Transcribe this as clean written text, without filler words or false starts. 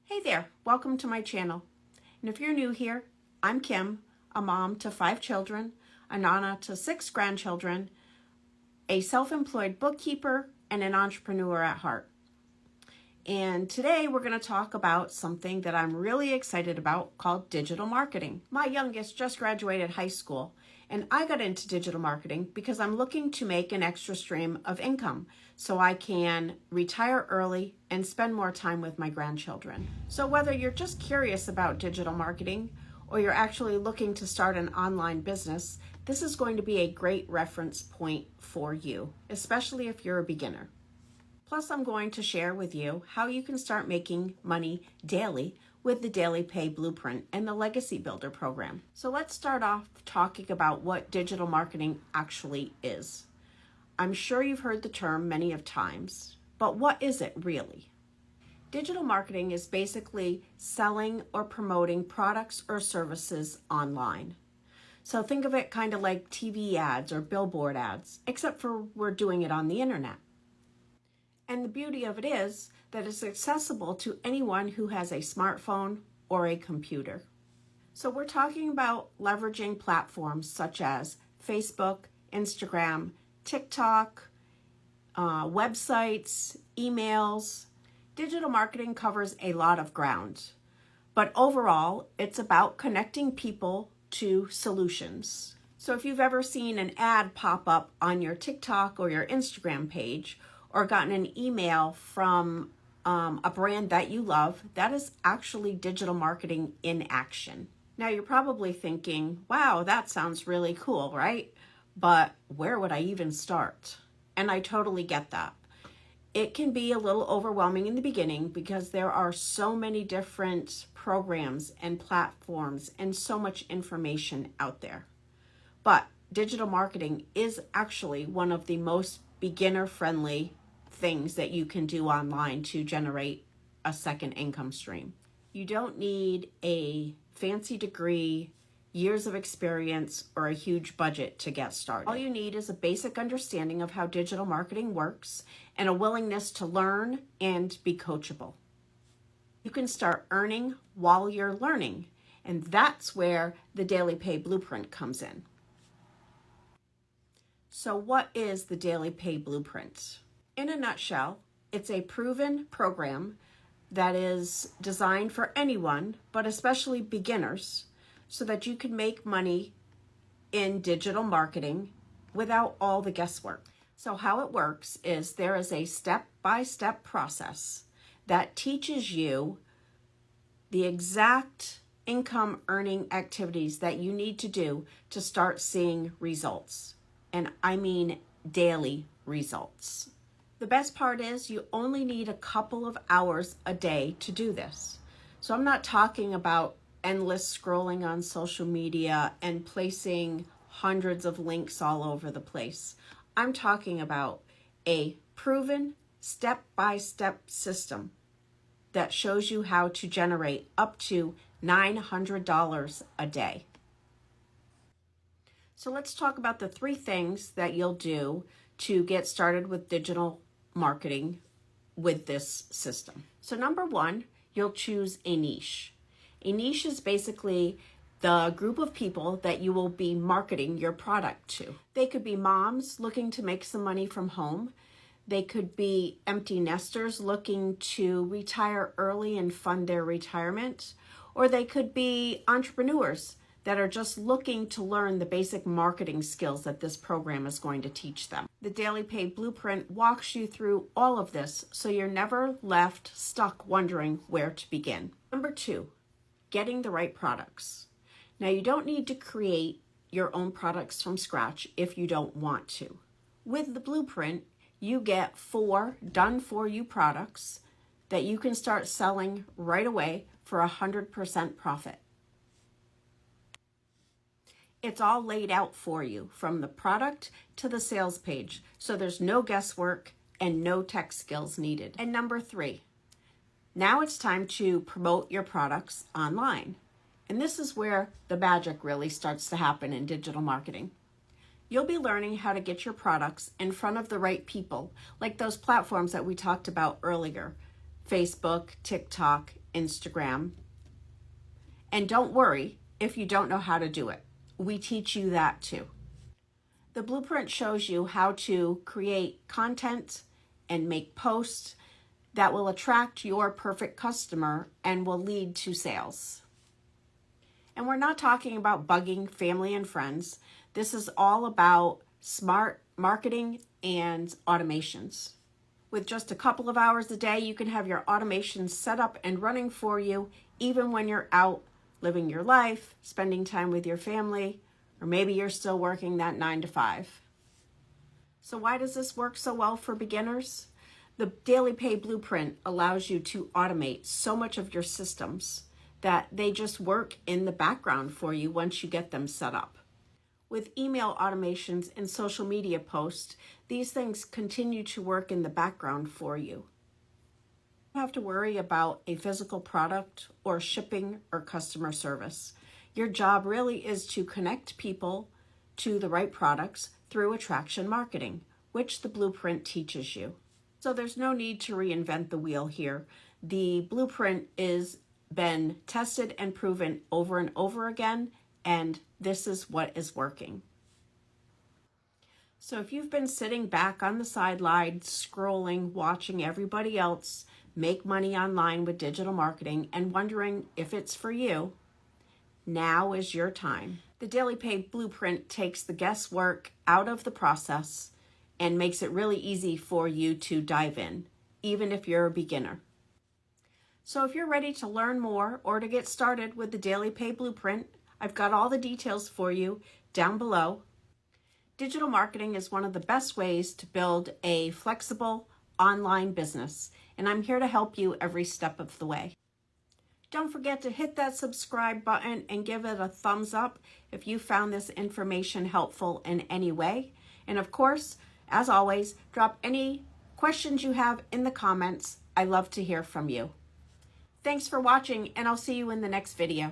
Hey there, welcome to my channel. And if you're new here, I'm Kim, a mom to 5 children, a nana to 6 grandchildren, a self-employed bookkeeper, and an entrepreneur at heart. And today we're going to talk about something that I'm really excited about called digital marketing. My youngest just graduated high school, and I got into digital marketing because I'm looking to make an extra stream of income so I can retire early and spend more time with my grandchildren. So whether you're just curious about digital marketing or you're actually looking to start an online business, this is going to be a great reference point for you, especially if you're a beginner. Plus, I'm going to share with you how you can start making money daily with the Daily Pay Blueprint and the Legacy Builder program. So let's start off talking about what digital marketing actually is. I'm sure you've heard the term many of times, but what is it really? Digital marketing is basically selling or promoting products or services online. So think of it kind of like TV ads or billboard ads, except for we're doing it on the internet. And the beauty of it is that it's accessible to anyone who has a smartphone or a computer. So we're talking about leveraging platforms such as Facebook, Instagram, TikTok, websites, emails. Digital marketing covers a lot of ground, but overall, it's about connecting people to solutions. So if you've ever seen an ad pop up on your TikTok or your Instagram page, or gotten an email from a brand that you love, that is actually digital marketing in action. Now you're probably thinking, wow, that sounds really cool, right? But where would I even start? And I totally get that. It can be a little overwhelming in the beginning because there are so many different programs and platforms and so much information out there. But digital marketing is actually one of the most beginner-friendly things that you can do online to generate a second income stream. You don't need a fancy degree, years of experience, or a huge budget to get started. All you need is a basic understanding of how digital marketing works and a willingness to learn and be coachable. You can start earning while you're learning, and that's where the Daily Pay Blueprint comes in. So what is the Daily Pay Blueprint? In a nutshell, it's a proven program that is designed for anyone, but especially beginners, so that you can make money in digital marketing without all the guesswork. So how it works is there is a step-by-step process that teaches you the exact income earning activities that you need to do to start seeing results. And I mean daily results. The best part is you only need a couple of hours a day to do this. So I'm not talking about endless scrolling on social media and placing hundreds of links all over the place. I'm talking about a proven step-by-step system that shows you how to generate up to $900 a day. So let's talk about the 3 things that you'll do to get started with digital marketing with this system. So number 1, you'll choose a niche. A niche is basically the group of people that you will be marketing your product to. They could be moms looking to make some money from home. They could be empty nesters looking to retire early and fund their retirement. Or they could be entrepreneurs that are just looking to learn the basic marketing skills that this program is going to teach them. The Daily Pay Blueprint walks you through all of this so you're never left stuck wondering where to begin. Number 2, getting the right products. Now you don't need to create your own products from scratch if you don't want to. With the Blueprint, you get 4 done-for-you products that you can start selling right away for 100% profit. It's all laid out for you from the product to the sales page, so there's no guesswork and no tech skills needed. And number 3, now it's time to promote your products online. And this is where the magic really starts to happen in digital marketing. You'll be learning how to get your products in front of the right people, like those platforms that we talked about earlier, Facebook, TikTok, Instagram. And don't worry if you don't know how to do it. We teach you that too. The blueprint shows you how to create content and make posts that will attract your perfect customer and will lead to sales. And we're not talking about bugging family and friends. This is all about smart marketing and automations. With just a couple of hours a day, you can have your automations set up and running for you, even when you're out living your life, spending time with your family, or maybe you're still working that 9 to 5. So why does this work so well for beginners? The Daily Pay Blueprint allows you to automate so much of your systems that they just work in the background for you once you get them set up. With email automations and social media posts, these things continue to work in the background for you. You don't have to worry about a physical product or shipping or customer service. Your job really is to connect people to the right products through attraction marketing, which the blueprint teaches you. So there's no need to reinvent the wheel here. The blueprint is been tested and proven over and over again, and this is what is working. So if you've been sitting back on the sidelines, scrolling, watching everybody else make money online with digital marketing and wondering if it's for you, now is your time. The Daily Pay Blueprint takes the guesswork out of the process and makes it really easy for you to dive in, even if you're a beginner. So if you're ready to learn more or to get started with the Daily Pay Blueprint, I've got all the details for you down below. Digital marketing is one of the best ways to build a flexible online business, and I'm here to help you every step of the way. Don't forget to hit that subscribe button and give it a thumbs up if you found this information helpful in any way. And of course, as always, drop any questions you have in the comments. I love to hear from you. Thanks for watching, and I'll see you in the next video.